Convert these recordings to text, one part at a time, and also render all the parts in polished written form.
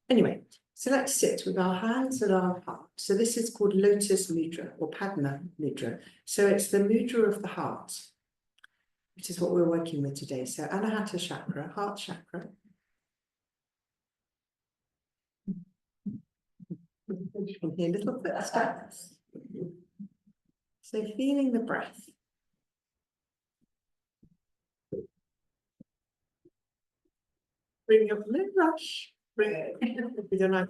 Anyway, so let's sit with our hands at our heart. So this is called Lotus Mudra or Padma Mudra. So it's the mudra of the heart, which is what we're working with today. So anahata chakra, heart chakra. You can hear little footsteps. So feeling the breath. Bring your no rush. Bring it. We don't know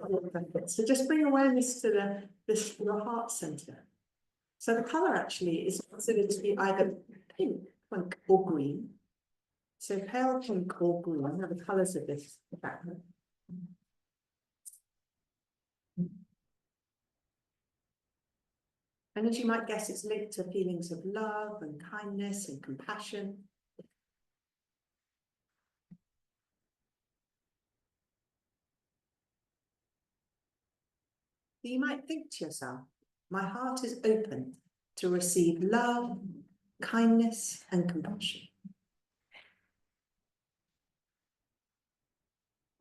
what. So just bring awareness to your heart center. So the color actually is considered to be either pink, or green. So pale pink or green are the colors of this chakra. And as you might guess, it's linked to feelings of love and kindness and compassion. You might think to yourself, my heart is open to receive love, kindness, and compassion.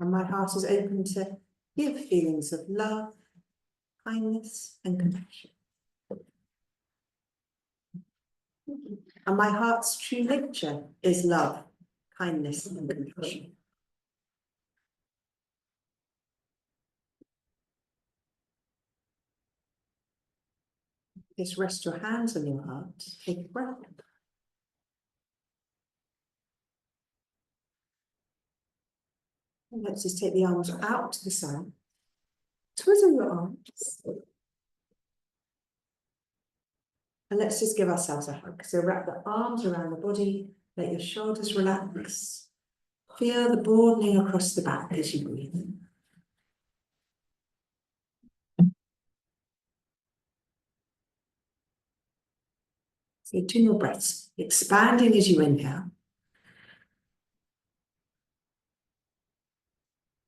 And my heart is open to give feelings of love, kindness, and compassion. And my heart's true nature is love, kindness, and compassion. Just rest your hands on your heart. Take a breath. And let's just take the arms out to the side. Twizzle your arms. And let's just give ourselves a hug. So wrap the arms around the body, let your shoulders relax. Feel the broadening across the back as you breathe. So 2 more breaths, expanding as you inhale.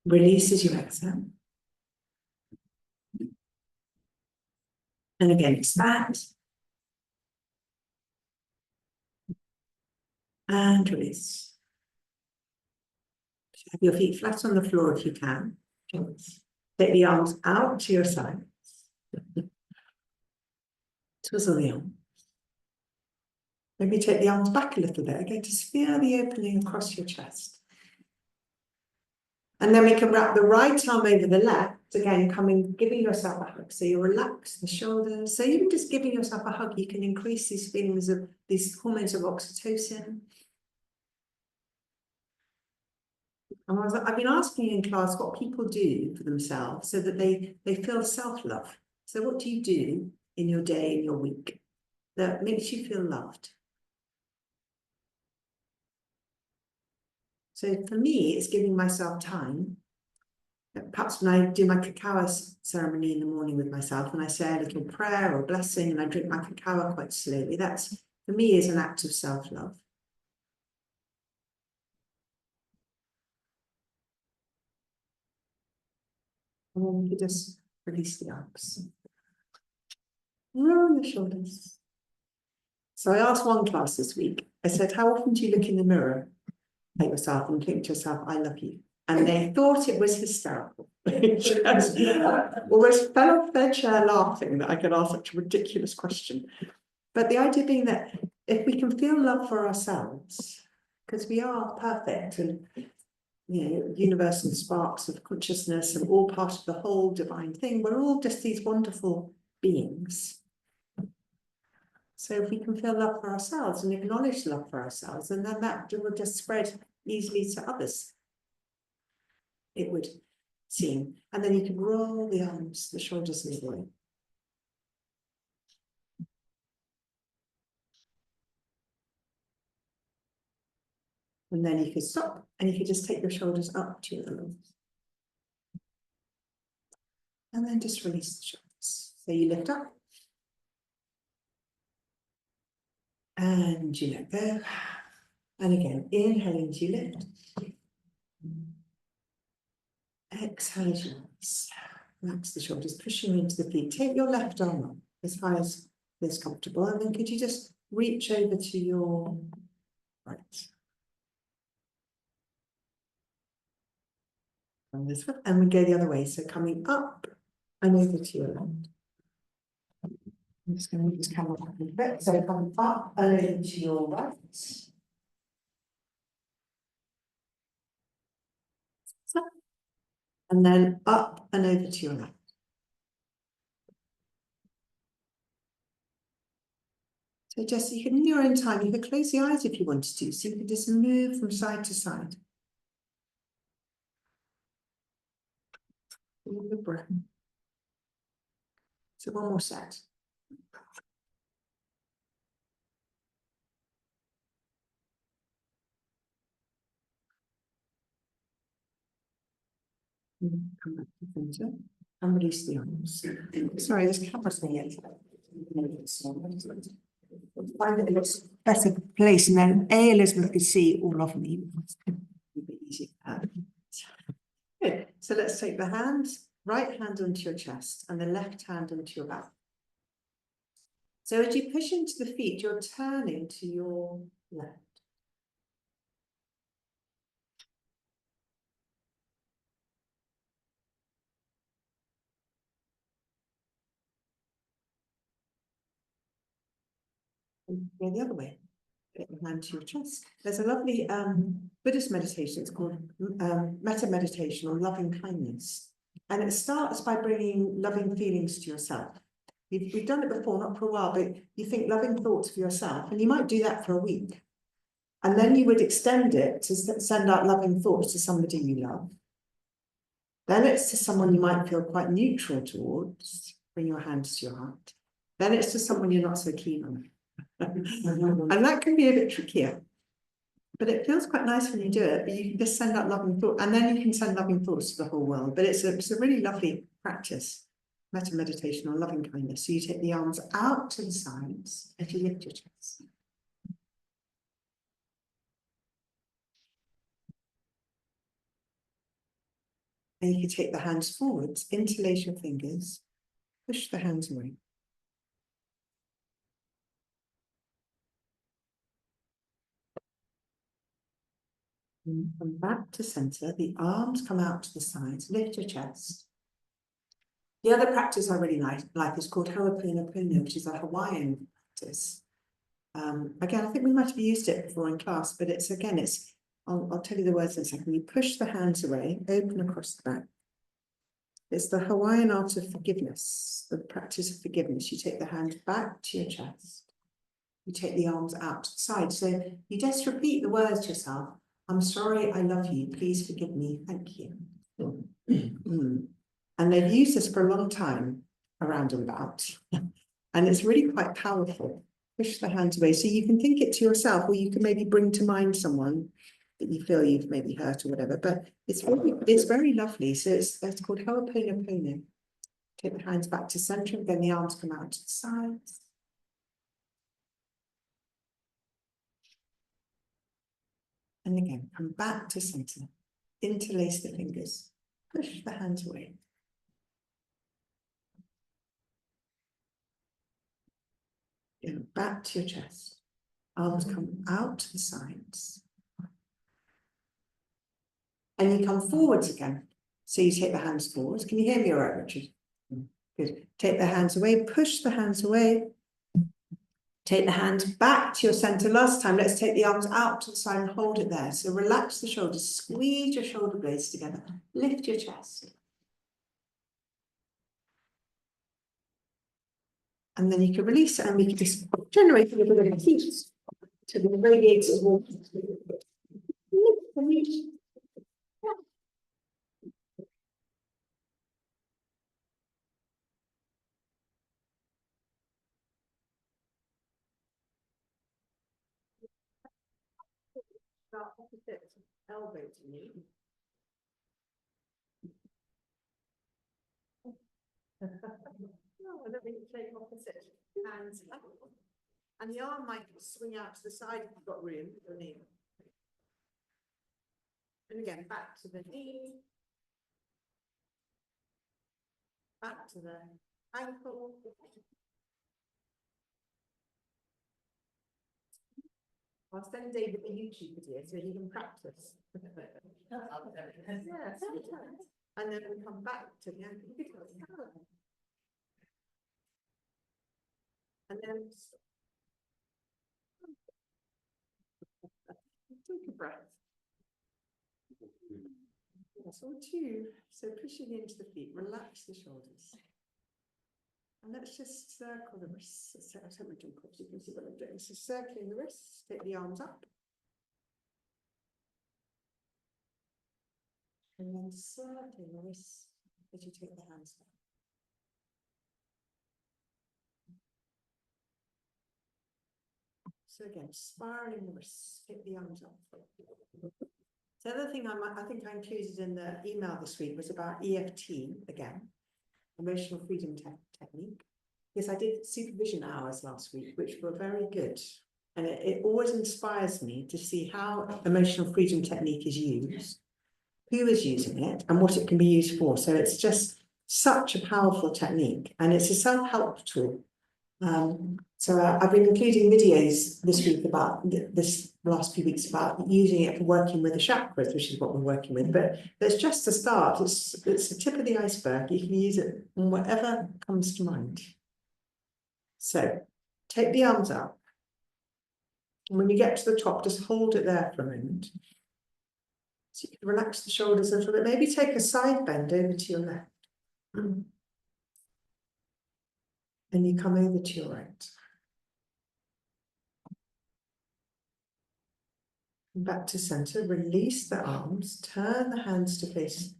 Release as you exhale. And again, expand. And release. Have your feet flat on the floor if you can. Take the arms out to your sides. Twizzle the arms. Maybe take the arms back a little bit. Again, just feel the opening across your chest. And then we can wrap the right arm over the left. Again, giving yourself a hug. So you relax the shoulders. So even just giving yourself a hug, you can increase these feelings of these hormones of oxytocin. And I've been asking in class what people do for themselves so that they feel self-love. So what do you do in your day, in your week, that makes you feel loved? So for me, it's giving myself time. Perhaps when I do my cacao ceremony in the morning with myself and I say a little prayer or blessing and I drink my cacao quite slowly, that's, for me, is an act of self-love. And then you just release the arms. Roll the shoulders. So I asked one class this week, I said, how often do you look in the mirror at yourself and think to yourself, I love you? And they thought it was hysterical. Almost fell off their chair laughing that I could ask such a ridiculous question. But the idea being that if we can feel love for ourselves, because we are perfect and universal sparks of consciousness and all part of the whole divine thing, we're all just these wonderful beings. So if we can feel love for ourselves and acknowledge love for ourselves, and then that will just spread easily to others, it would seem. And then you can roll the arms, the shoulders and the body. And then you could stop and you could just take your shoulders up to your elbows. And then just release the shoulders. So you lift up. And you let go. And again, inhaling as you lift. Exhale as you release. Relax the shoulders, pushing into the feet. Take your left arm up as high as is comfortable. And then could you just reach over to your right. And this one, and we go the other way. So coming up and over to your left. I'm just going to move this camera back a little bit. So coming up and over to your right. And then up and over to your left. So just, you can, in your own time, you could close the eyes if you wanted to. So you can just move from side to side. With the breath. So one more set. Come back to the center and release the arms. Sorry, this camera's not yet. Find it a little better place, and then Elizabeth can see all of me. A bit easier. Good. So let's take the hands, right hand onto your chest and the left hand onto your back. So as you push into the feet, you're turning to your left. And go the other way. Get your hand to your chest. There's a lovely Buddhist meditation. It's called metta meditation or loving kindness. And it starts by bringing loving feelings to yourself. We've done it before, not for a while, but you think loving thoughts for yourself, and you might do that for a week. And then you would extend it to send out loving thoughts to somebody you love. Then it's to someone you might feel quite neutral towards. Bring your hands to your heart. Then it's to someone you're not so keen on. And that can be a bit trickier. But it feels quite nice when you do it. But you can just send out loving thoughts, and then you can send loving thoughts to the whole world. But it's a really lovely practice. Metta meditation or loving kindness. So you take the arms out to the sides and you lift your chest. And you can take the hands forwards, interlace your fingers, push the hands away. And from back to center, the arms come out to the sides, lift your chest. The other practice I really like is called Ho'oponopono, which is a Hawaiian practice. Again, I think we might have used it before in class, but I'll tell you the words in a second. You push the hands away, open across the back. It's the Hawaiian art of forgiveness, the practice of forgiveness. You take the hand back to your chest. You take the arms out to the side. So you just repeat the words to yourself. I'm sorry, I love you. Please forgive me. Thank you. And they've used this for a long time around and about. And it's really quite powerful. Push the hands away. So you can think it to yourself, or you can maybe bring to mind someone that you feel you've maybe hurt or whatever. But it's very lovely. So it's called Ho'oponopono. Take the hands back to center, and then the arms come out to the sides. And again, come back to center. Interlace the fingers. Push the hands away. Go back to your chest. Arms come out to the sides. And you come forwards again. So you take the hands forwards. Can you hear me all right, Richard? Good. Take the hands away, push the hands away. Take the hands back to your center. Last time, let's take the arms out to the side and hold it there. So relax the shoulders, squeeze your shoulder blades together, lift your chest. And then you can release it, and we can just generate a little bit of heat to the radiators warmth. Opposite elbow to me. No, I don't think take opposite hands up. And the arm might swing out to the side if you've got room. And again, back to the knee. Back to the ankle. I'll send David the YouTube video so he can practice. Yeah, sometimes. And then we come back to the end. And then take a breath. Yes, or two. So pushing into the feet, relax the shoulders. And let's just circle the wrists. So we're doing properly, you can see what I'm doing. So circling the wrists, take the arms up. And then circling the wrists as you take the hands down. So again, spiraling the wrists, take the arms up. The other thing I think I included in the email this week was about EFT again, emotional freedom technique. Yes, I did supervision hours last week, which were very good. And it always inspires me to see how emotional freedom technique is used, who is using it, and what it can be used for. So it's just such a powerful technique, and it's a self-help tool. So I've been including videos this week about this last few weeks about using it for working with the chakras, which is what we're working with. But it's just a start. It's the tip of the iceberg. You can use it on whatever comes to mind. So take the arms up. And when you get to the top, just hold it there for a moment. So you can relax the shoulders a little bit. Maybe take a side bend over to your left. And you come over to your right. Back to center, release the arms, turn the hands to face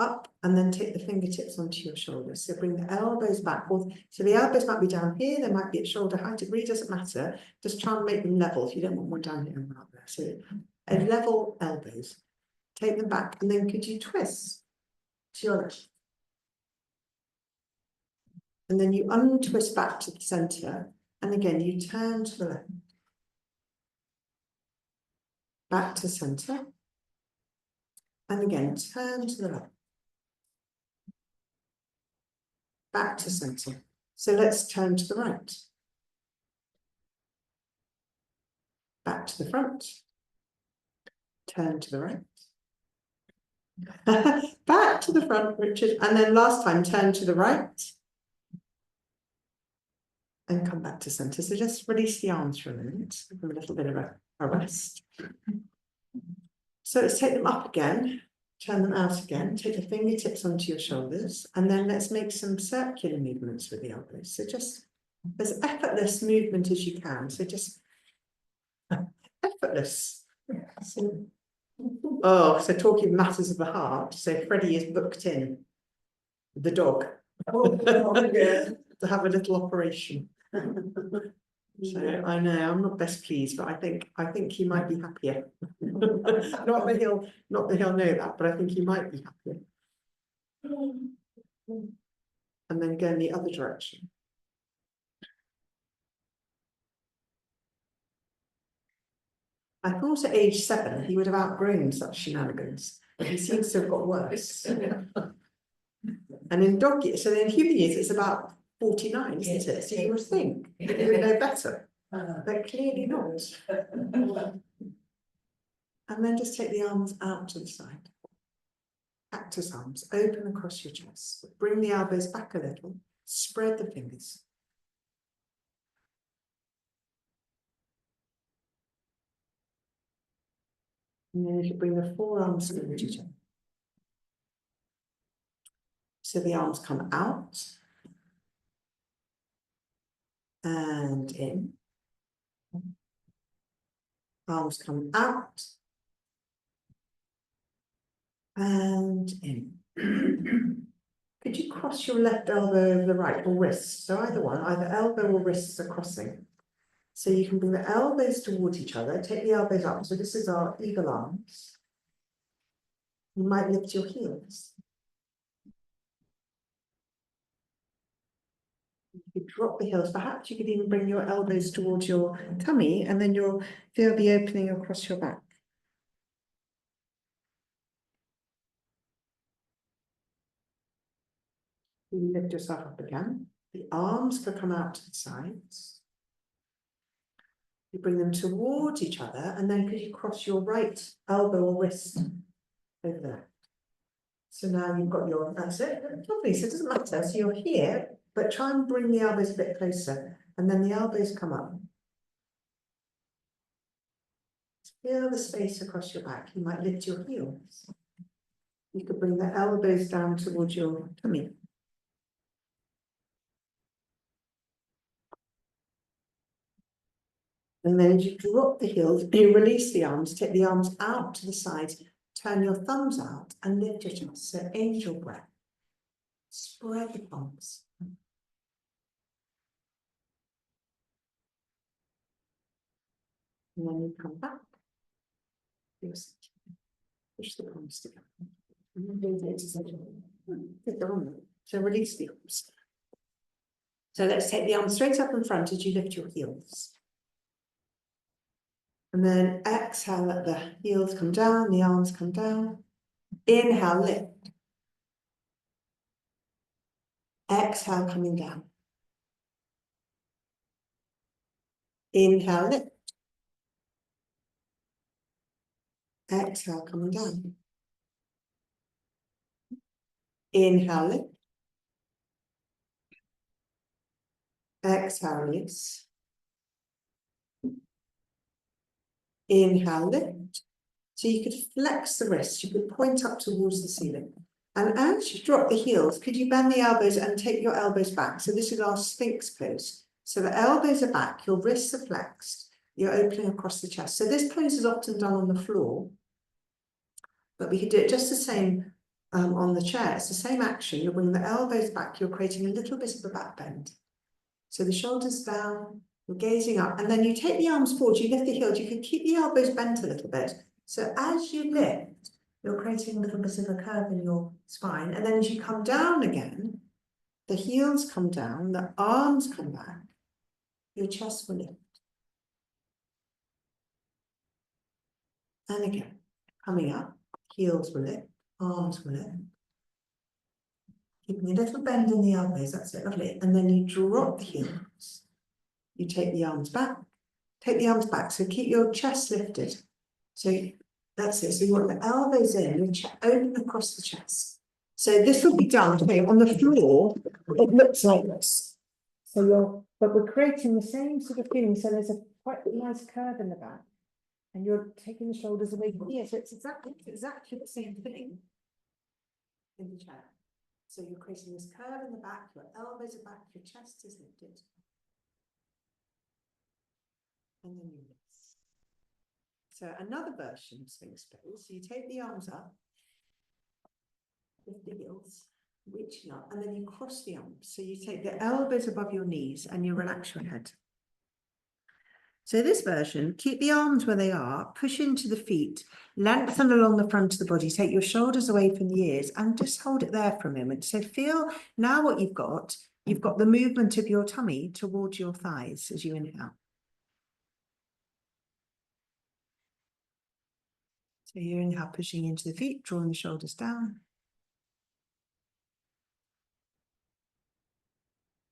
up, and then take the fingertips onto your shoulders. So bring the elbows back. So the elbows might be down here, they might be at shoulder height, it really doesn't matter. Just try and make them level if you don't want one down here and one up there. So a level elbows. Take them back, and then could you twist to your left? And then you untwist back to the center, and again you turn to the left. Back to center. And again, turn to the left. Back to center. So let's turn to the right. Back to the front. Turn to the right. Back to the front, Richard. And then last time, turn to the right. And come back to center. So just release the arms for a minute. Give them a little bit of a rest. So let's take them up again. Turn them out again. Take the fingertips onto your shoulders. And then let's make some circular movements with the elbows. So just as effortless movement as you can. So just effortless. So, so talking matters of the heart. So Freddie is booked in, the dog, to have a little operation. So I know I'm not best pleased, but I think he might be happier. not that he'll know that, but I think he might be happier. And then go in the other direction. I thought at age 7 he would have outgrown such shenanigans, but he seems to have got worse. And in so in human years it's about 49, isn't it? So you would think he would know better, but clearly not. And then just take the arms out to the side. Cactus arms, open across your chest. Bring the elbows back a little. Spread the fingers. And then you can bring the forearms towards each other. So the arms come out. And in. Arms come out. And in. Could you cross your left elbow over the right, or wrist? So either one, either elbow or wrists are crossing. So you can bring the elbows towards each other, take the elbows up. So this is our eagle arms. You might lift your heels. You could drop the heels. Perhaps you could even bring your elbows towards your tummy, and then you'll feel the opening across your back. You lift yourself up again. The arms could come out to the sides. You bring them towards each other, and then could you cross your right elbow or wrist over there? So now you've got your, that's it, lovely, so it doesn't matter, so you're here, but try and bring the elbows a bit closer, and then the elbows come up. Feel the space across your back, you might lift your heels. You could bring the elbows down towards your tummy. And then as you drop the heels, you release the arms, take the arms out to the sides, turn your thumbs out and lift your chest. So angel breath. Spread the palms. And then you come back. Push the palms together. So release the arms. So let's take the arms straight up in front as you lift your heels. And then exhale, let the heels come down, the arms come down. Inhale, lift. Exhale, coming down. Inhale, lift. Exhale, coming down. Inhale, lift. Exhale, release. Inhale, lift. So you could flex the wrists, you could point up towards the ceiling. And as you drop the heels, could you bend the elbows and take your elbows back? So this is our Sphinx pose. So the elbows are back, your wrists are flexed, you're opening across the chest. So this pose is often done on the floor, but we could do it just the same on the chair. It's the same action. You're bringing the elbows back, you're creating a little bit of a back bend. So the shoulders down, you're gazing up, and then you take the arms forward, you lift the heels, you can keep the elbows bent a little bit. So as you lift, you're creating a little bit of a curve in your spine, and then as you come down again, the heels come down, the arms come back, your chest will lift. And again, coming up, heels will lift, arms will lift. Keeping a little bend in the elbows, that's it, lovely. And then you drop the heels. You take the arms back, so keep your chest lifted. So that's it, so you want the elbows in, your open across the chest. So this will be done here on the floor, it looks like this. So but we're creating the same sort of feeling, so there's a quite nice curve in the back. And you're taking the shoulders away from here, so it's exactly the same thing in the chair. So you're creating this curve in the back, your elbows are back, your chest is lifted. And then you release. So another version of Sphinx pose. So you take the arms up, lift the heels, reaching up, and then you cross the arms. So you take the elbows above your knees and you relax your head. So this version, keep the arms where they are, push into the feet, lengthen along the front of the body, take your shoulders away from the ears and just hold it there for a moment. So feel now what you've got the movement of your tummy towards your thighs as you inhale. So you inhale, pushing into the feet, drawing the shoulders down.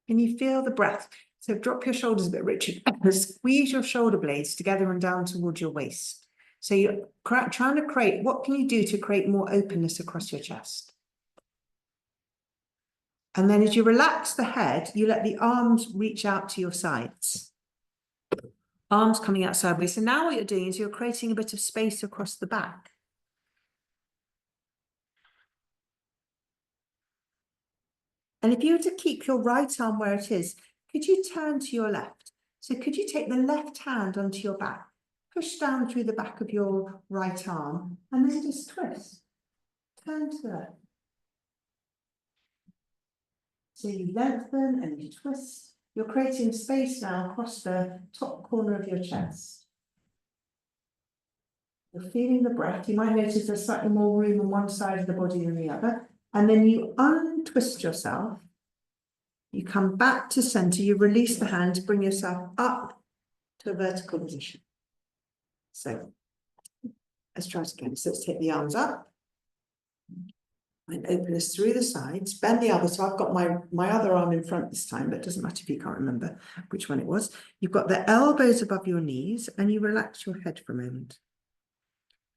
Can you feel the breath? So drop your shoulders a bit, Richard. Squeeze your shoulder blades together and down towards your waist. So you're trying to create, what can you do to create more openness across your chest? And then as you relax the head, you let the arms reach out to your sides. Arms coming out sideways. So now what you're doing is you're creating a bit of space across the back. And if you were to keep your right arm where it is, could you turn to your left? So could you take the left hand onto your back, push down through the back of your right arm, and then just twist. Turn to the left. So you lengthen and you twist. You're creating space now across the top corner of your chest. You're feeling the breath. You might notice there's slightly more room on one side of the body than the other. And then you untwist yourself. You come back to center. You release the hand, bring yourself up to a vertical position. So let's try it again. So let's take the arms up. And openness through the sides, bend the elbow. So I've got my other arm in front this time, but it doesn't matter if you can't remember which one it was. You've got the elbows above your knees and you relax your head for a moment.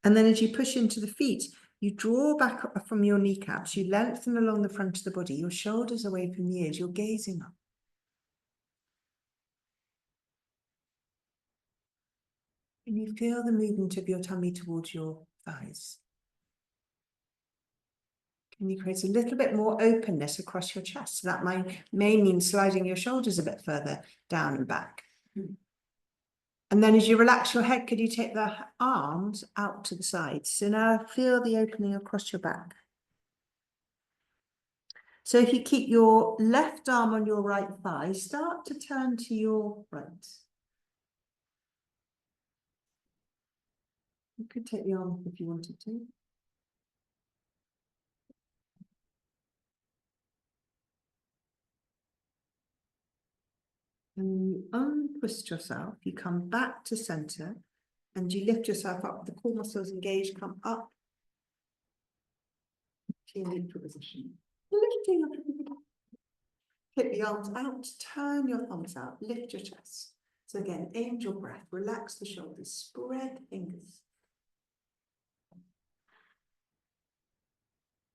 And then as you push into the feet, you draw back from your kneecaps, you lengthen along the front of the body, your shoulders away from the ears, you're gazing up. And you feel the movement of your tummy towards your thighs. And you create a little bit more openness across your chest. So that may mean sliding your shoulders a bit further down and back. And then as you relax your head, could you take the arms out to the sides? So now feel the opening across your back. So if you keep your left arm on your right thigh, start to turn to your right. You could take the arm if you wanted to. And you untwist yourself, you come back to center, and you lift yourself up. The core muscles engaged, come up to your neutral position. Lifting up. Take the arms out, turn your thumbs out, lift your chest. So again, angel breath, relax the shoulders, spread fingers.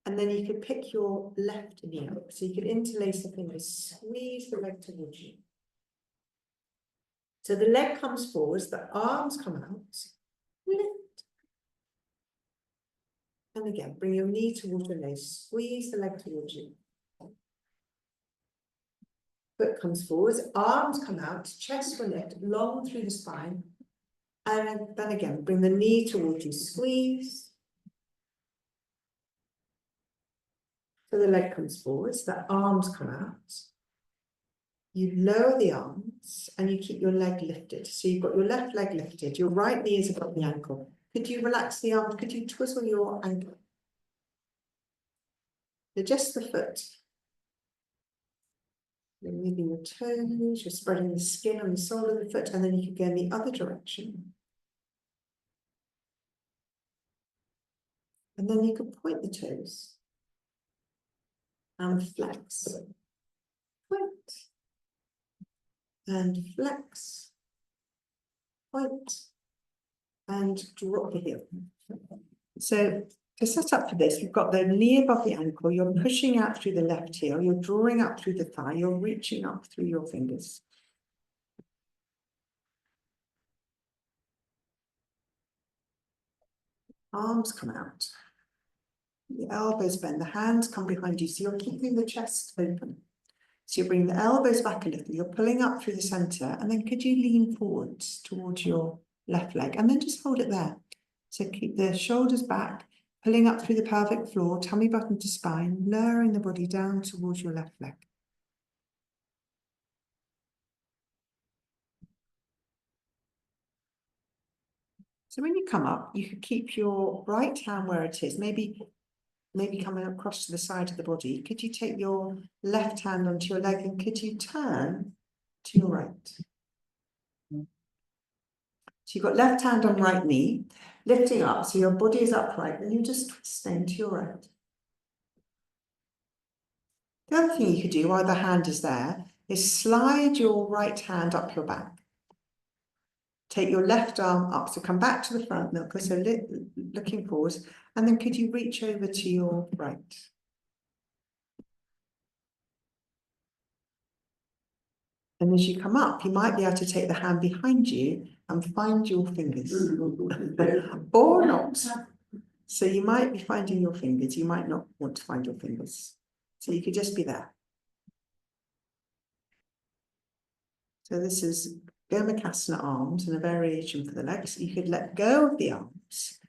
And then you could pick your left knee up. So you could interlace the fingers, squeeze the leg towards you. So the leg comes forward, the arms come out, lift. And again, bring your knee towards your leg, squeeze the leg towards you. Foot comes forward, arms come out, chest will lift, long through the spine. And then again, bring the knee towards you, squeeze. So the leg comes forward, the arms come out. You lower the arms and you keep your leg lifted. So you've got your left leg lifted, your right knee is above the ankle. Could you relax the arms? Could you twizzle your ankle? Adjust the foot. You're moving your toes, you're spreading the skin on the sole of the foot, and then you can go in the other direction. And then you can point the toes and flex. Point. And flex. Point. And drop the heel. So to set up for this, you've got the knee above the ankle, you're pushing out through the left heel, you're drawing up through the thigh, you're reaching up through your fingers. Arms come out. The elbows bend, the hands come behind you, so you're keeping the chest open. So you bring the elbows back a little, you're pulling up through the center, and then could you lean forwards towards your left leg, and then just hold it there. So keep the shoulders back, pulling up through the pelvic floor, tummy button to spine, lowering the body down towards your left leg. So when you come up, you could keep your right hand where it is, maybe coming across to the side of the body. Could you take your left hand onto your leg and could you turn to your right? So you've got left hand on right knee, lifting up, so your body is upright, and you just twist to your right. The other thing you could do while the hand is there is slide your right hand up your back. Take your left arm up, so come back to the front, Milka, so looking forward, and then could you reach over to your right? And as you come up, you might be able to take the hand behind you and find your fingers, or not. So you might be finding your fingers, you might not want to find your fingers. So you could just be there. So this is Gomakasana arms and a variation for the legs. You could let go of the arms.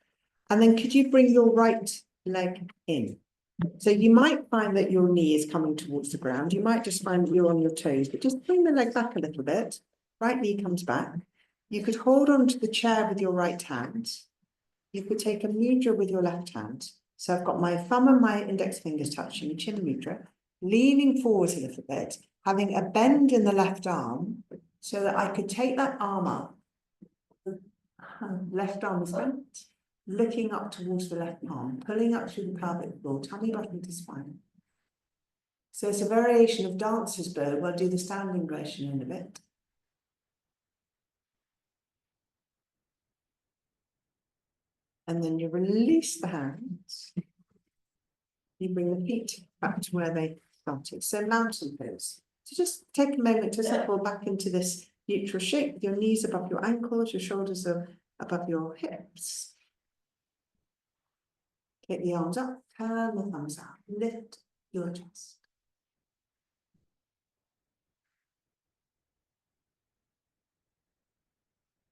And then could you bring your right leg in? So you might find that your knee is coming towards the ground. You might just find that you're on your toes, but just bring the leg back a little bit. Right knee comes back. You could hold on to the chair with your right hand. You could take a mudra with your left hand. So I've got my thumb and my index fingers touching, chin mudra, leaning forward a little bit, having a bend in the left arm so that I could take that arm up. Left arm is bent. looking up towards the left palm, pulling up through the pelvic floor, tummy button to spine. So it's a variation of dancer's bow. We'll do the standing version in a bit. And then you release the hands. You bring the feet back to where they started. So mountain pose. So just take a moment to settle back into this neutral shape with your knees above your ankles, your shoulders are above your hips. Take the arms up, turn the thumbs out, lift your chest.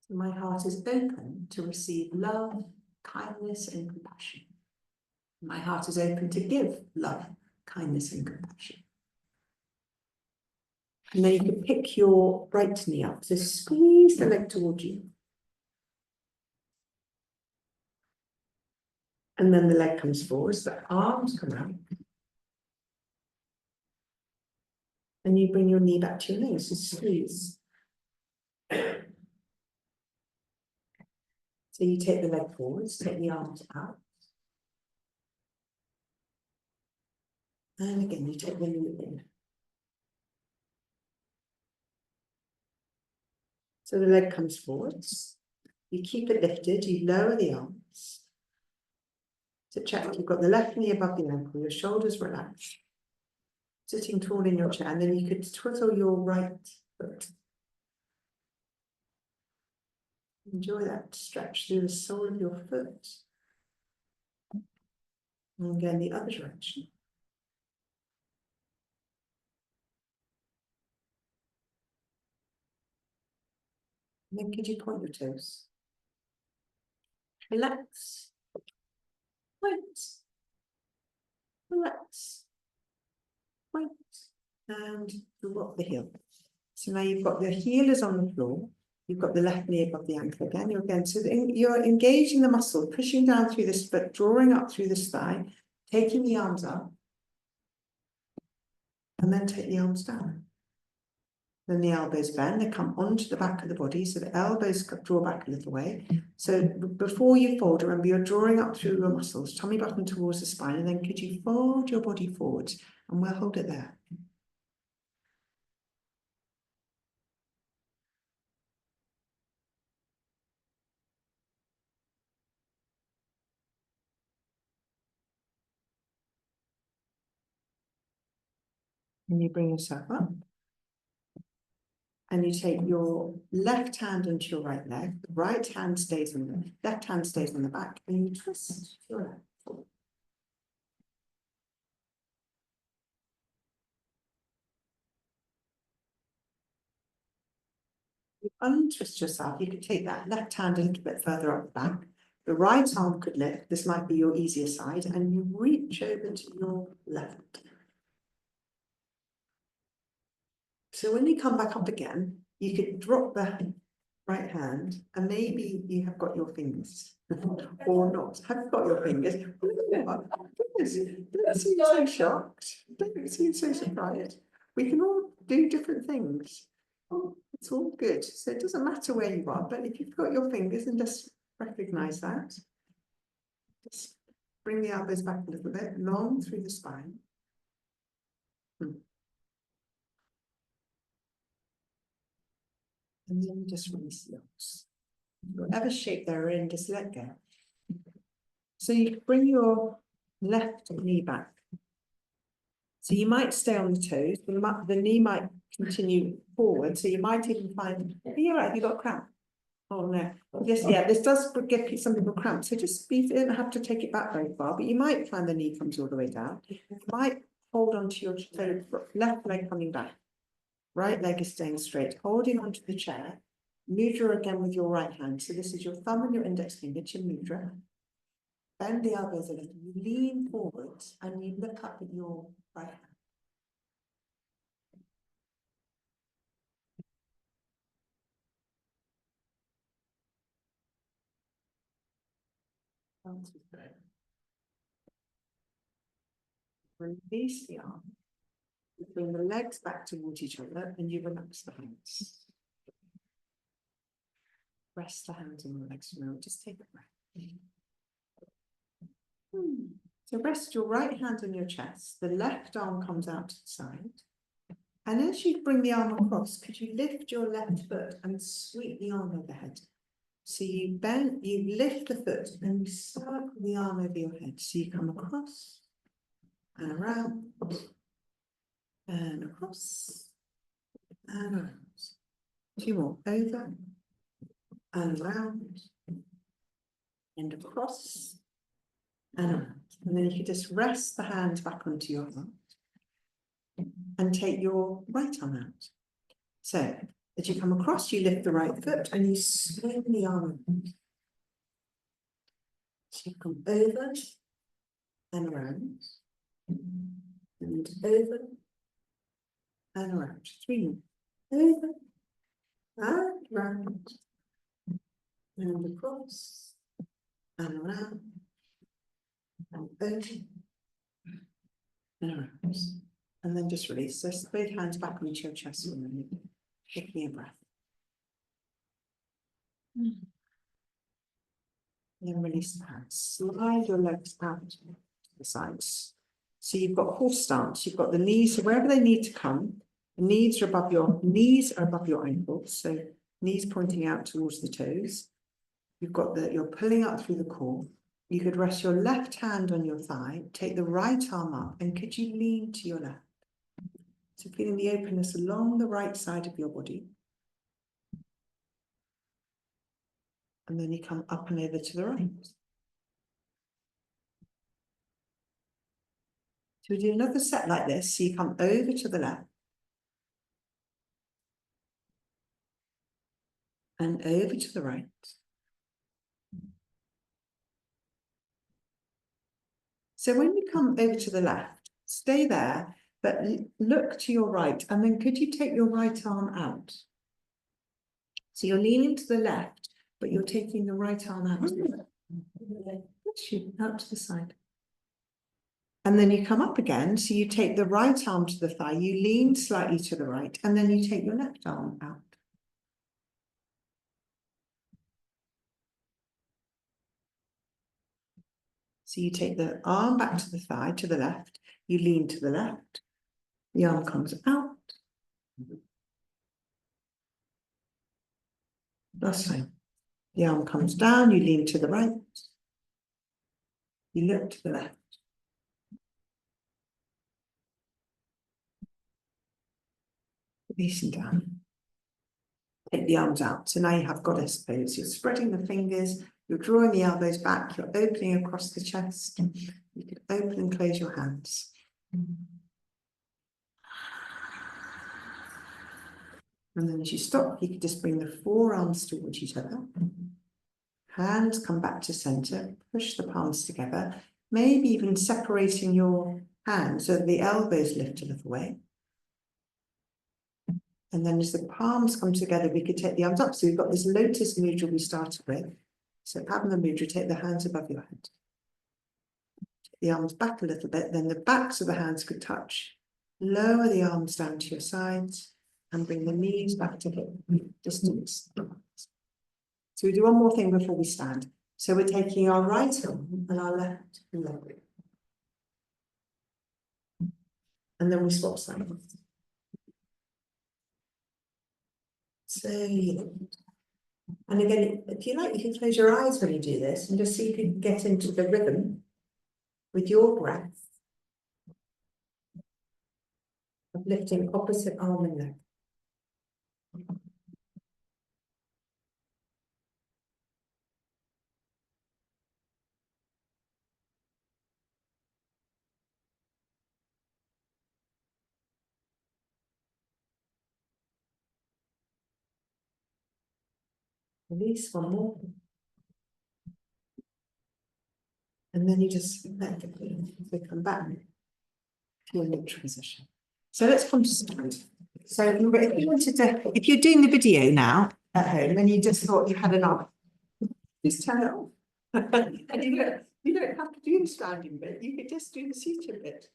So my heart is open to receive love, kindness, and compassion. My heart is open to give love, kindness, and compassion. And then you can pick your right knee up. So squeeze the leg towards you. And then the leg comes forward, so the arms come out. And you bring your knee back to your knee, so squeeze. So you take the leg forwards, take the arms out. And again, you take the knee in. So the leg comes forwards. You keep it lifted, you lower the arms. So check, you've got the left knee above the ankle, your shoulders relaxed. Sitting tall in your chair, and then you could twiddle your right foot. Enjoy that stretch through the sole of your foot. And again, the other direction. And then could you point your toes? Relax. Point. Relax. Point. And drop the heel. So now you've got the heel is on the floor. You've got the left knee above the ankle again. So you're engaging the muscle, pushing down through this foot, drawing up through this thigh, taking the arms up, and then take the arms down. Then the elbows bend, they come onto the back of the body, so the elbows draw back a little way. So before you fold, remember you're drawing up through your muscles, tummy button towards the spine, and then could you fold your body forwards, and we'll hold it there. And you bring yourself up. And you take your left hand onto your right leg, the right hand stays on the left hand stays on the back, and you twist your leg forward. You untwist yourself, you could take that left hand a little bit further up the back. The right arm could lift, this might be your easier side, and you reach over to your left. So when you come back up again, you could drop the right hand, and maybe you have got your fingers, or not. Have you got your fingers? Don't seem so shocked. Don't seem so surprised. We can all do different things. It's all good. So it doesn't matter where you are, but if you've got your fingers, and just recognize that. Just bring the elbows back a little bit, long through the spine. And then just release the arms. Whatever shape they're in, just let go. So you bring your left knee back. So you might stay on the toes, the knee might continue forward. So you might even find, you're right, you've got cramp. Oh no, this does give some people cramp. So just you don't have to take it back very far, but you might find the knee comes all the way down. You might hold on to your left leg coming back. Right leg is staying straight, holding onto the chair. Mudra again with your right hand. So this is your thumb and your index finger, chin mudra. Bend the elbows a little, you lean forward and you look up at your right hand. Release the arm. You bring the legs back towards each other and you relax the hands. Rest the hands on the legs for a moment. Just take a breath. So rest your right hand on your chest, the left arm comes out to the side. And as you bring the arm across, could you lift your left foot and sweep the arm overhead? So you bend, you lift the foot and you circle the arm over your head. So you come across and around and across and around. 2 more, over and around and across and around. And then you can just rest the hand back onto your heart and take your right arm out. So as you come across, you lift the right foot and you swing the arm around. So you come over and around and over and around. 3 more. Over and around and across and around and over and around. And then just release. So both hands back onto your chest for a minute. Taking a breath. And then release the hands. Slide your legs out to the sides. So you've got horse stance. You've got the knees, so wherever they need to come, the knees are above your ankles. So knees pointing out towards the toes. You've got you're pulling up through the core. You could rest your left hand on your thigh, take the right arm up, and could you lean to your left? So feeling the openness along the right side of your body. And then you come up and over to the right. So we do another set like this. So you come over to the left. And over to the right. So when you come over to the left, stay there, but look to your right. And then could you take your right arm out? So you're leaning to the left, but you're taking the right arm out. Out to the side. And then you come up again. So you take the right arm to the thigh, you lean slightly to the right, and then you take your left arm out. So you take the arm back to the thigh, to the left, you lean to the left, the arm comes out. Last time. The arm comes down, you lean to the right, you look to the left. Releasing down. Take the arms out. So now you have goddess pose. You're spreading the fingers, you're drawing the elbows back, you're opening across the chest. You can open and close your hands. And then as you stop, you can just bring the forearms towards each other. Hands come back to center, push the palms together, maybe even separating your hands so that the elbows lift a little way. And then as the palms come together, we could take the arms up. So we've got this lotus mudra we started with. So Padma mudra, take the hands above your head. Take the arms back a little bit, then the backs of the hands could touch. Lower the arms down to your sides and bring the knees back to hip distance. So we do one more thing before we stand. So we're taking our right arm and our left leg. And then we swap sides. So, and again, if you like, you can close your eyes when you do this and just see if you can get into the rhythm with your breath of lifting opposite arm and leg. Release one more. And then you just let the come back to a neutral position. So let's come to stand. So remember, if you wanted to, if you're doing the video now at home and you just thought you had enough, just turn it off. And you don't have to do the standing bit, you could just do the seated bit.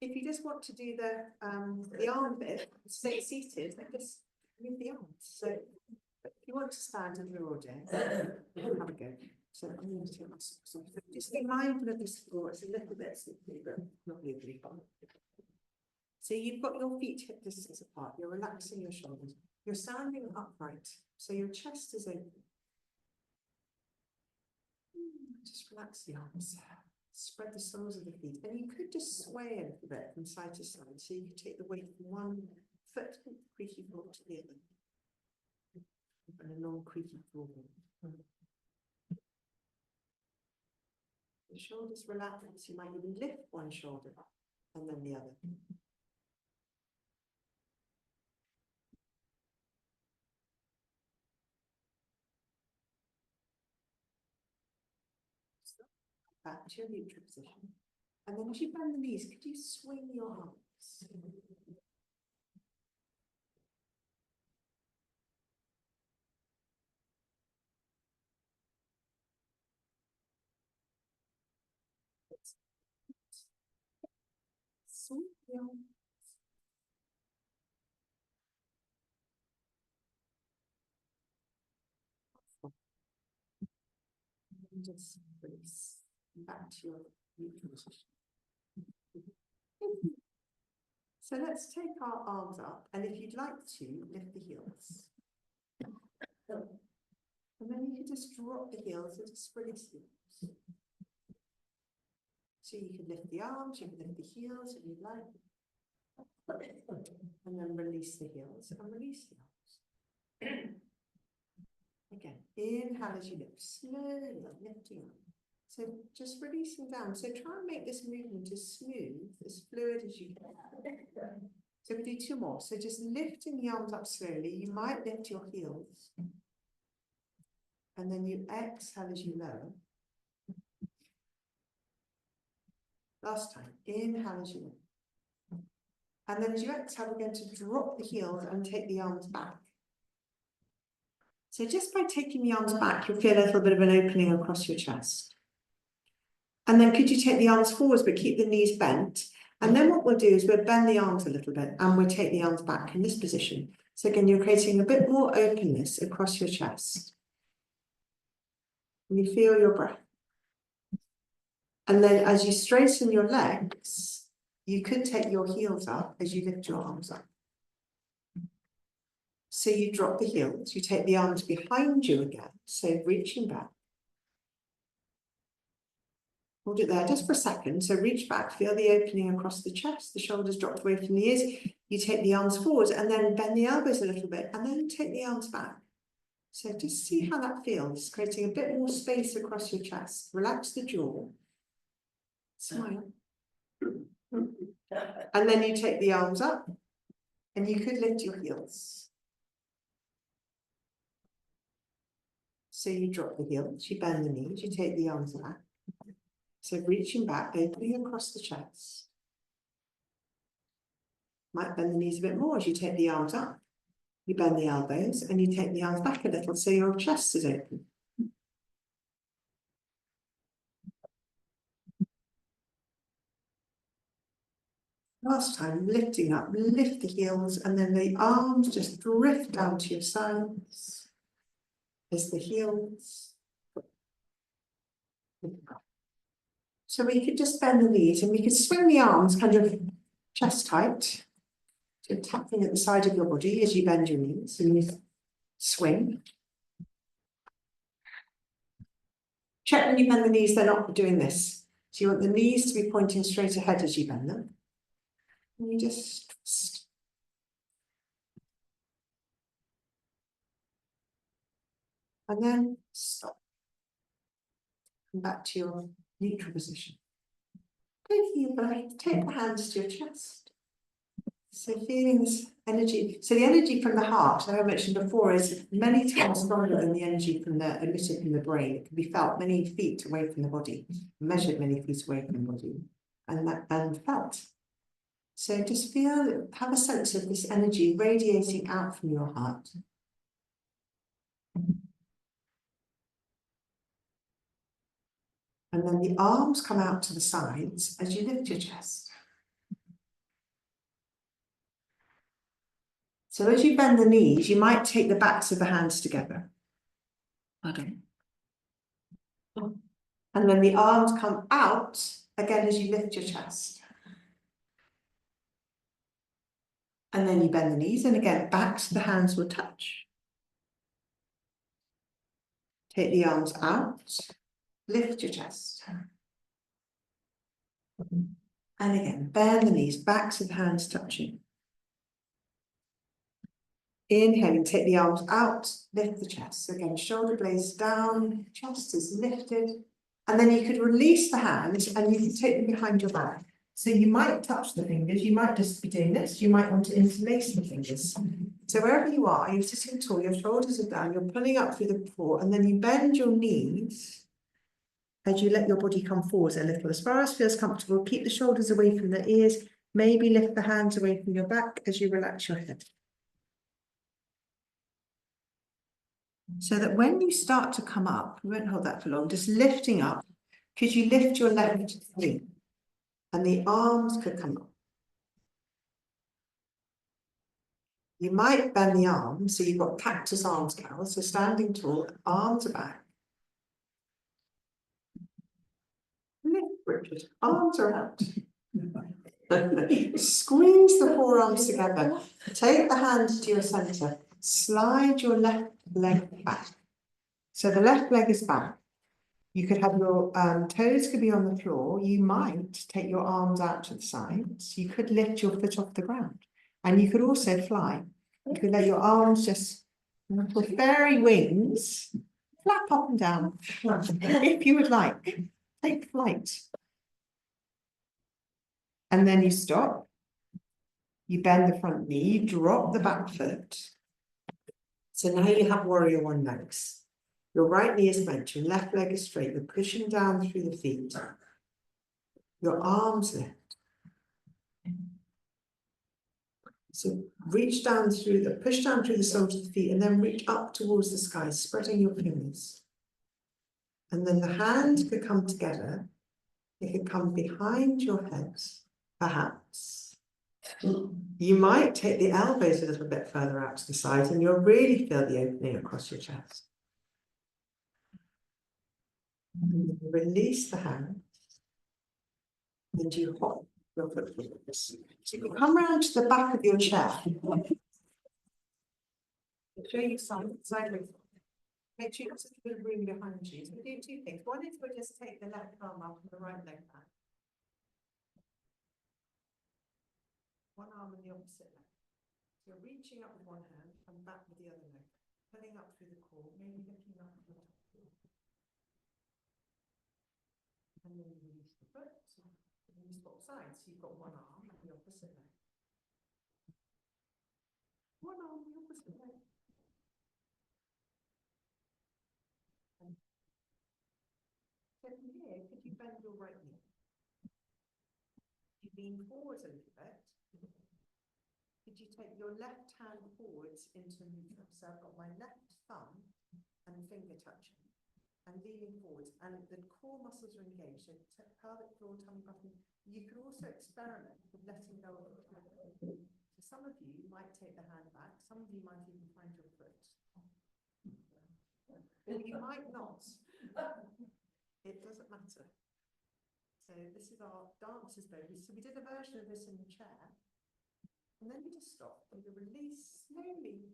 If you just want to do the arm bit, stay seated, and just move the arms. So if you want to stand and you're all day, have a go. So I'm going to take my socks off. Just be mindful of this floor. It's a little bit slippery, but not really fun. So you've got your feet hip distance apart. You're relaxing your shoulders. You're standing upright. So your chest is open. Just relax the arms. Spread the soles of the feet. And you could just sway a little bit from side to side. So you could take the weight from one foot creaky forward to the other. And a long creaky forward. The shoulders relax. You might even lift one shoulder and then the other. Back to your neutral position. And then as you bend the knees, could you swing your arms? Swing your arms. And just release back to your neutral position. So let's take our arms up, and if you'd like to, lift the heels. And then you can just drop the heels and just release the arms. So you can lift the arms, you can lift the heels if you'd like. And then release the heels and release the arms. Again, inhale as you lift, slowly lifting up. So just releasing down. So try and make this movement as smooth, as fluid as you can. So we do two more. So just lifting the arms up slowly. You might lift your heels. And then you exhale as you lower. Last time, inhale as you lower. And then as you exhale, we're going to drop the heels and take the arms back. So just by taking the arms back, you'll feel a little bit of an opening across your chest. And then could you take the arms forwards, but keep the knees bent? And then what we'll do is we'll bend the arms a little bit and we'll take the arms back in this position. So again, you're creating a bit more openness across your chest. And you feel your breath. And then as you straighten your legs, you could take your heels up as you lift your arms up. So you drop the heels, you take the arms behind you again, so reaching back. Hold it there just for a second. So reach back, feel the opening across the chest, the shoulders dropped away from the ears. You take the arms forward and then bend the elbows a little bit and then take the arms back. So just see how that feels, creating a bit more space across your chest. Relax the jaw. Smile. And then you take the arms up and you could lift your heels. So you drop the heels, you bend the knees, you take the arms back. So reaching back, opening across the chest. Might bend the knees a bit more as you take the arms up. You bend the elbows and you take the arms back a little so your chest is open. Last time, lifting up, lift the heels and then the arms just drift down to your sides as the heels. So we could just bend the knees and we could swing the arms kind of chest tight. So tapping at the side of your body as you bend your knees and you swing. Check when you bend the knees, they're not doing this. So you want the knees to be pointing straight ahead as you bend them. And you just twist. And then stop. Come back to your neutral position. Taking your breath, take the hands to your chest. So feeling this energy. So the energy from the heart, as I mentioned before, is many times stronger than the energy from the emitted from the brain. It can be felt many feet away from the body, measured many feet away from the body, and felt. So just feel, have a sense of this energy radiating out from your heart. And then the arms come out to the sides as you lift your chest. So as you bend the knees, you might take the backs of the hands together. Pardon. And then the arms come out again as you lift your chest. And then you bend the knees, and again, back so the hands will touch. Take the arms out, lift your chest. And again, bend the knees, back so the hands touching. Inhaling, take the arms out, lift the chest. So again, shoulder blades down, chest is lifted. And then you could release the hands and you can take them behind your back. So you might touch the fingers, you might just be doing this, you might want to interlace the fingers. So wherever you are, you're sitting tall, your shoulders are down, you're pulling up through the floor, and then you bend your knees as you let your body come forwards a little. As far as feels comfortable, keep the shoulders away from the ears, maybe lift the hands away from your back as you relax your head. So that when you start to come up, we won't hold that for long, just lifting up, could you lift your left knee? And the arms could come up. You might bend the arms, so you've got cactus arms, Carol, so standing tall, arms are back. Lift, Richard, arms are out. Squeeze the forearms together. Take the hands to your centre. Slide your left leg back. So the left leg is back. You could have your toes could be on the floor. You might take your arms out to the sides. You could lift your foot off the ground. And you could also fly. You could let your arms just, with fairy wings, flap up and down. If you would like, take flight. And then you stop. You bend the front knee, drop the back foot. So now you have warrior one legs. Your right knee is bent, your left leg is straight. You're pushing down through the feet. Your arms lift. So reach down through the, push down through the soles of the feet and then reach up towards the sky, spreading your fingers. And then the hands could come together. They could come behind your head, perhaps. You might take the elbows a little bit further out to the side and you'll really feel the opening across your chest. And release the hands and you hop your foot forwards. So you can come round to the back of your chair. Show you sideways. Make sure you've got a bit of room behind you. So we do two things. One is we'll just take the left arm up and the right leg back. One arm and the opposite leg. So you're reaching up with one hand and back with the other leg. Pulling up through the core, maybe lifting up the top. And then you release the foot. And you swap sides. So you've got one arm and the opposite leg. One arm and the opposite leg. So from here, could you bend your right knee? You lean forwards a little bit. Could you take your left hand forwards into neutral? So I've got my left thumb and finger touching and leaning forwards, and the core muscles are engaged. So pelvic floor, tummy button. You could also experiment with letting go of it. So some of you might take the hand back, some of you might even find your foot. Or you might not. It doesn't matter. So this is our dancer's baby. So we did a version of this in the chair. And then you just stop and you release slowly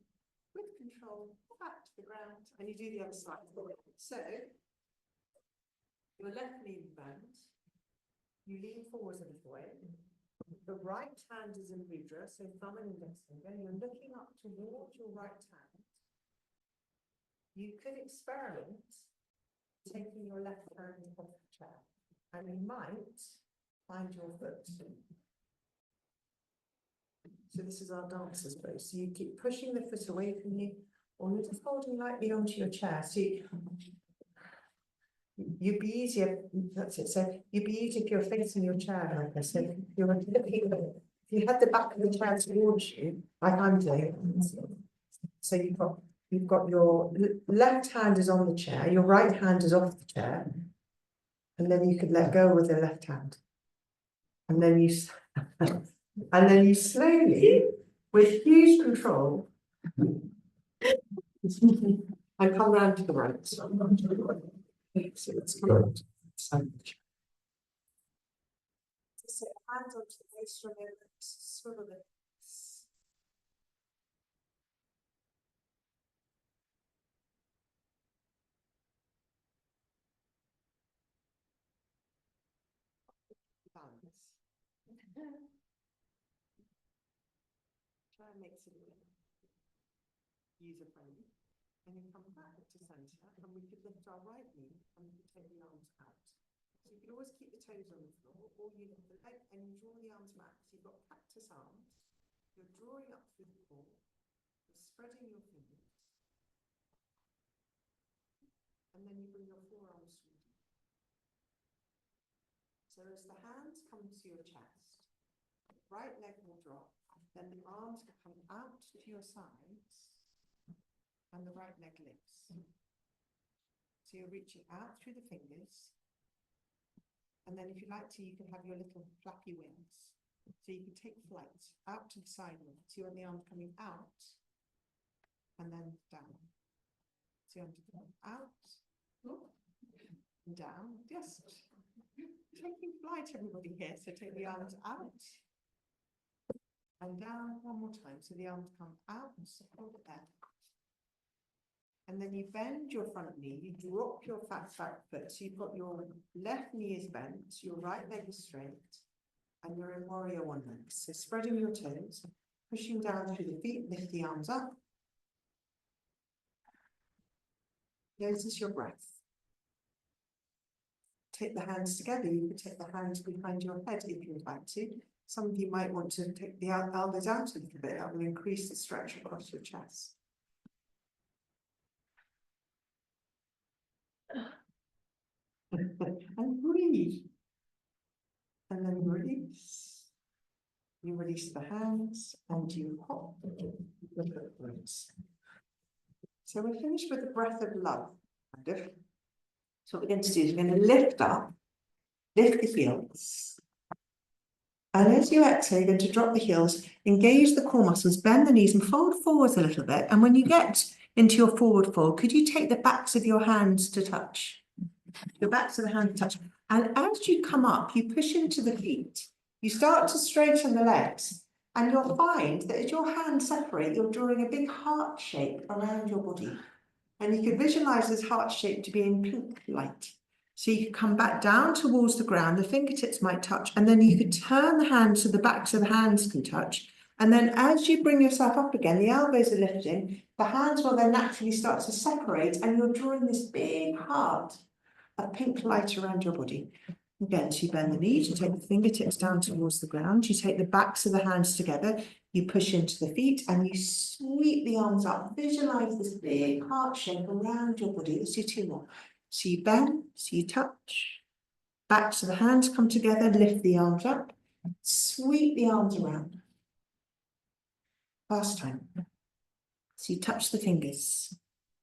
with control back to the ground. And you do the other side. So your left knee bends. You lean forwards a little way. The right hand is in mudra, so thumb and index finger. You're looking up towards your right hand. You could experiment taking your left hand off the chair, and you might find your foot. So this is our dancer's pose. So you keep pushing the foot away from you, or you're just holding lightly onto your chair. So you'd be easier, that's it. So you'd be easier if you're facing your chair like this. So you're looking, if you had the back of the chair towards you, like I'm doing. So you've got your left hand is on the chair, your right hand is off the chair, and then you could let go with the left hand. And then you slowly, with huge control, and come round to the right. So let's come out. Sit hands onto the base from your lips, swivel the hips. Balance. Try and make it user friendly. And then come back to centre, and we could lift our right knee and we could take the arms out. So you can always keep the toes on the floor, or you lift the leg and you draw the arms back. So you've got cactus arms, you're drawing up through the core, you're spreading your fingers, and then you bring your forearms through. So as the hands come to your chest, right leg will drop, then the arms will come out to your sides, and the right leg lifts. So you're reaching out through the fingers, and then if you like to, you can have your little flappy wings. So you can take flight out to the side wing. So you want the arms coming out, and then down. So you want to go out, and down, just taking flight, everybody here. So take the arms out, and down one more time. So the arms come out, so hold it there. And then you bend your front knee, you drop your back foot. So you've got your left knee is bent, your right leg is straight, and you're in warrior one leg. So spreading your toes, pushing down through the feet, lift the arms up. Notice your breath. Take the hands together. You can take the hands behind your head if you would like to. Some of you might want to take the elbows out a little bit. That will increase the stretch across your chest. And breathe. And then release. You release the hands and you hop. So we're finished with the breath of love. So what we're going to do is we're going to lift up, lift the heels. And as you exhale, you're going to drop the heels, engage the core muscles, bend the knees and fold forwards a little bit. And when you get into your forward fold, could you take the backs of your hands to touch? Your backs of the hands touch. And as you come up, you push into the feet. You start to straighten the legs. And you'll find that as your hands separate, you're drawing a big heart shape around your body. And you can visualize this heart shape to be in pink light. So you can come back down towards the ground, the fingertips might touch, and then you could turn the hands so the backs of the hands can touch. And then as you bring yourself up again, the elbows are lifting, the hands will then naturally start to separate, and you're drawing this big heart of pink light around your body. Again, so you bend the knees, you take the fingertips down towards the ground, you take the backs of the hands together, you push into the feet and you sweep the arms up. Visualize this big heart shape around your body. Let's do two more. So you bend, so you touch, backs of the hands come together, lift the arms up, sweep the arms around. Last time. So you touch the fingers.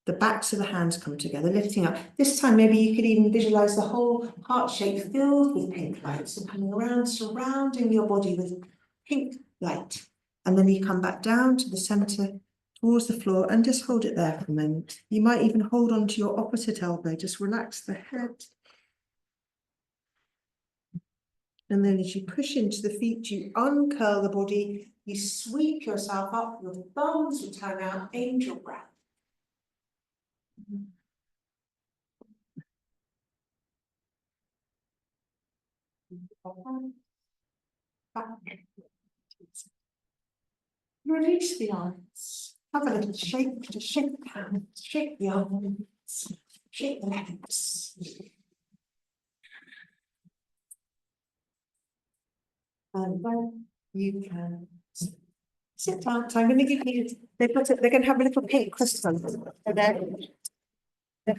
The backs of the hands come together, lifting up. This time, maybe you could even visualize the whole heart shape filled with pink light. So coming around, surrounding your body with pink light. And then you come back down to the center, towards the floor, and just hold it there for a moment. You might even hold on to your opposite elbow. Just relax the head. And then as you push into the feet, you uncurl the body. You sweep yourself up. Your thumbs will turn out, angel breath. Back. Release the arms. Have a little shake, just shake the hands, shake the arms, shake the legs. And then you can sit down. So I'm going to give you, they're going to have a little pink crystal. So they're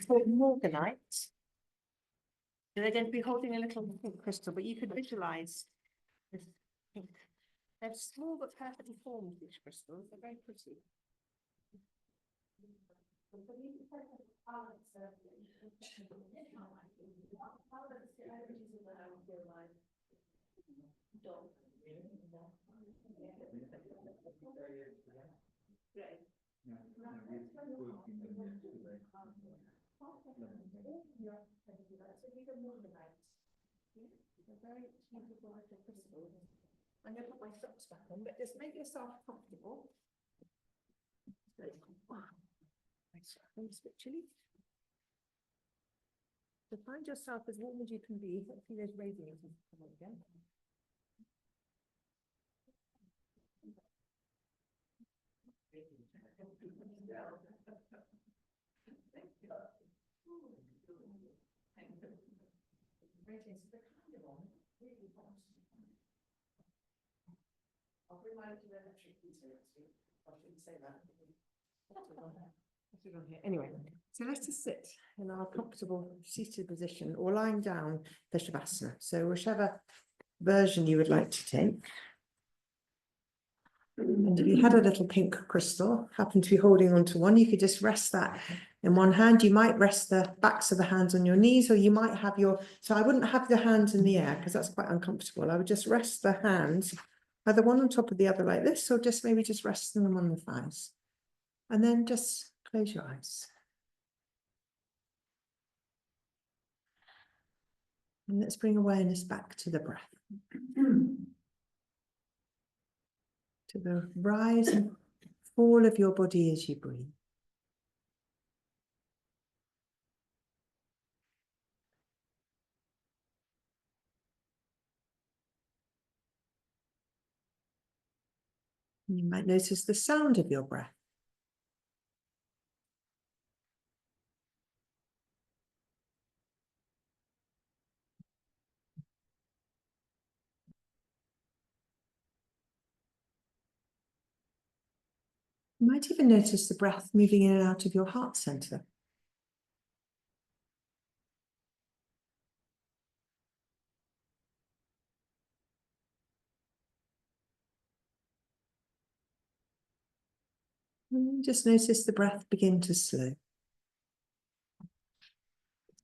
called morganite. So they're going to be holding a little pink crystal, but you could visualize this pink. They're small but perfectly formed, these crystals. They're very pretty. I'm going to put my socks back on, but just make yourself comfortable. Nice, bit chilly. So find yourself as warm as you can be. Hopefully those radiators come on again. I'll remind you of electric heater. I shouldn't say that. Anyway, so let's just sit in our comfortable seated position or lying down for Shavasana. So whichever version you would like to take. And if you had a little pink crystal, happen to be holding onto one, you could just rest that in one hand. You might rest the backs of the hands on your knees, or you might have so I wouldn't have the hands in the air because that's quite uncomfortable. I would just rest the hands, either one on top of the other like this, or just maybe just resting them on the thighs. And then just close your eyes. And let's bring awareness back to the breath. To the rise and fall of your body as you breathe. You might notice the sound of your breath. You might even notice the breath moving in and out of your heart center. And just notice the breath begin to slow.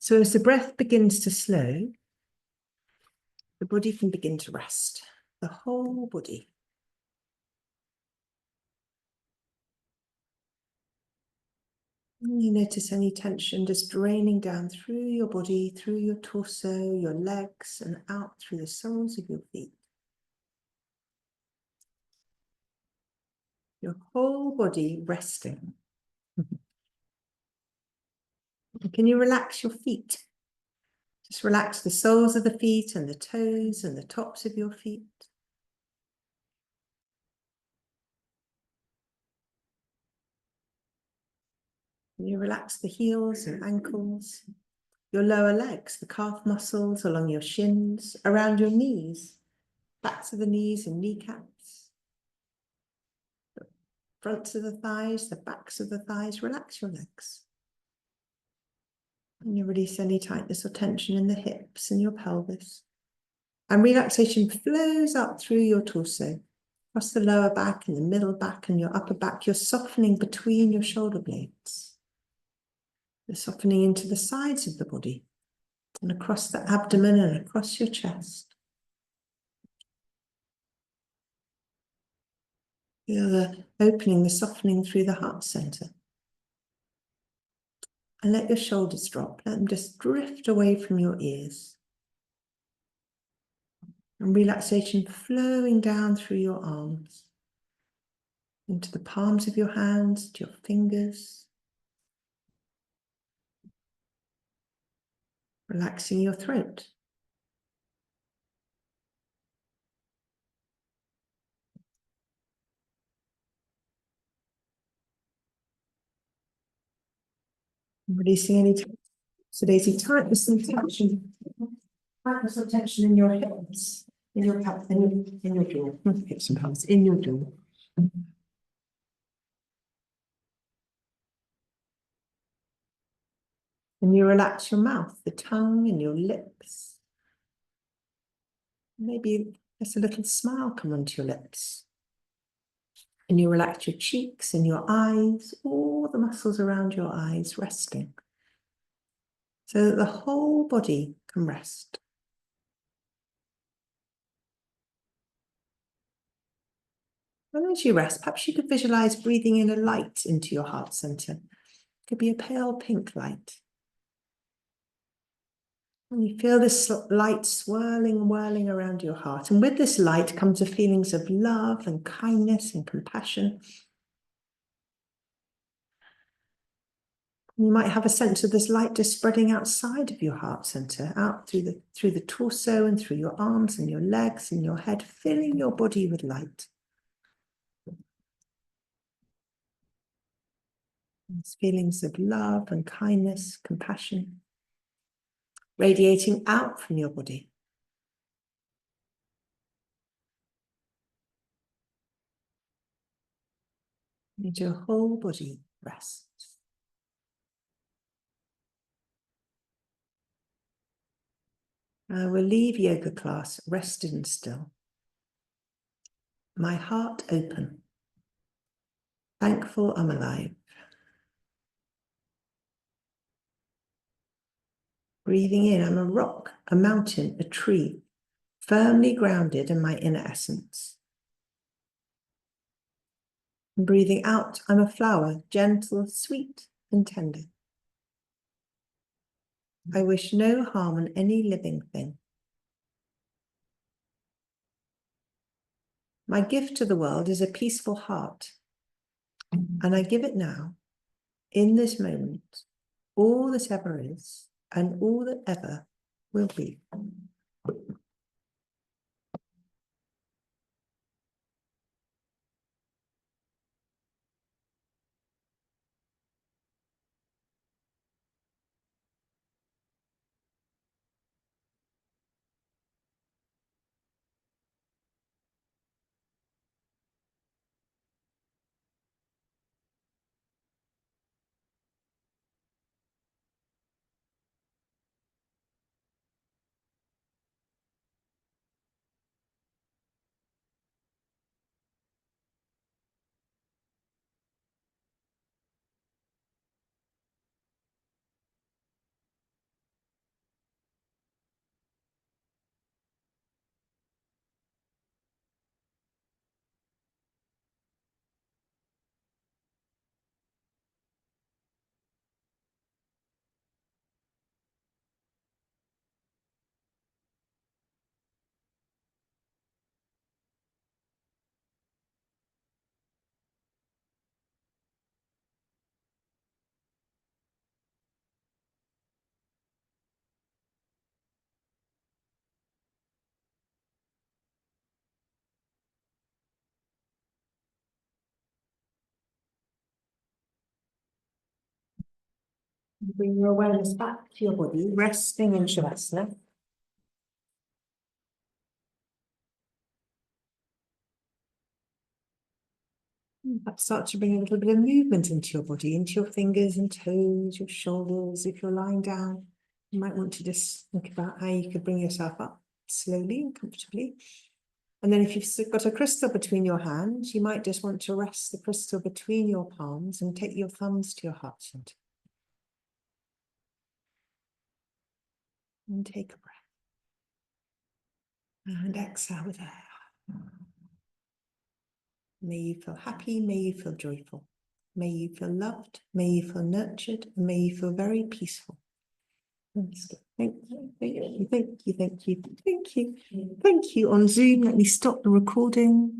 So as the breath begins to slow, the body can begin to rest, the whole body. And you notice any tension just draining down through your body, through your torso, your legs, and out through the soles of your feet. Your whole body resting. Can you relax your feet? Just relax the soles of the feet and the toes and the tops of your feet. Can you relax the heels and ankles, your lower legs, the calf muscles along your shins, around your knees, backs of the knees and kneecaps, the fronts of the thighs, the backs of the thighs. Relax your legs. And you release any tightness or tension in the hips and your pelvis. And relaxation flows up through your torso, across the lower back and the middle back and your upper back. You're softening between your shoulder blades. You're softening into the sides of the body and across the abdomen and across your chest. Feel the opening, the softening through the heart center. And let your shoulders drop. Let them just drift away from your ears. And relaxation flowing down through your arms, into the palms of your hands, to your fingers. Relaxing your throat. Releasing any sedating tightness and tension. Tightness or tension in your hips, in your jaw, hips and pelvis, in your jaw. And you relax your mouth, the tongue and your lips. Maybe just a little smile come onto your lips. And you relax your cheeks and your eyes, all the muscles around your eyes resting. So that the whole body can rest. And as you rest, perhaps you could visualize breathing in a light into your heart center. It could be a pale pink light. And you feel this light swirling and whirling around your heart. And with this light comes the feelings of love and kindness and compassion. You might have a sense of this light just spreading outside of your heart center, out through the torso and through your arms and your legs and your head, filling your body with light. These feelings of love and kindness, compassion, radiating out from your body. And your whole body rests. I will leave yoga class rested and still. My heart open. Thankful I'm alive. Breathing in, I'm a rock, a mountain, a tree, firmly grounded in my inner essence. And breathing out, I'm a flower, gentle, sweet, and tender. I wish no harm on any living thing. My gift to the world is a peaceful heart, and I give it now, in this moment, all that ever is, and all that ever will be. Bring your awareness back to your body, resting in Shavasana. Perhaps start to bring a little bit of movement into your body, into your fingers and toes, your shoulders. If you're lying down, you might want to just think about how you could bring yourself up slowly and comfortably. And then if you've got a crystal between your hands, you might just want to rest the crystal between your palms and take your thumbs to your heart center. And take a breath. And exhale with air. May you feel happy, may you feel joyful. May you feel loved, may you feel nurtured, and may you feel very peaceful. Thank you, thank you, thank you, thank you, thank you. On Zoom, let me stop the recording.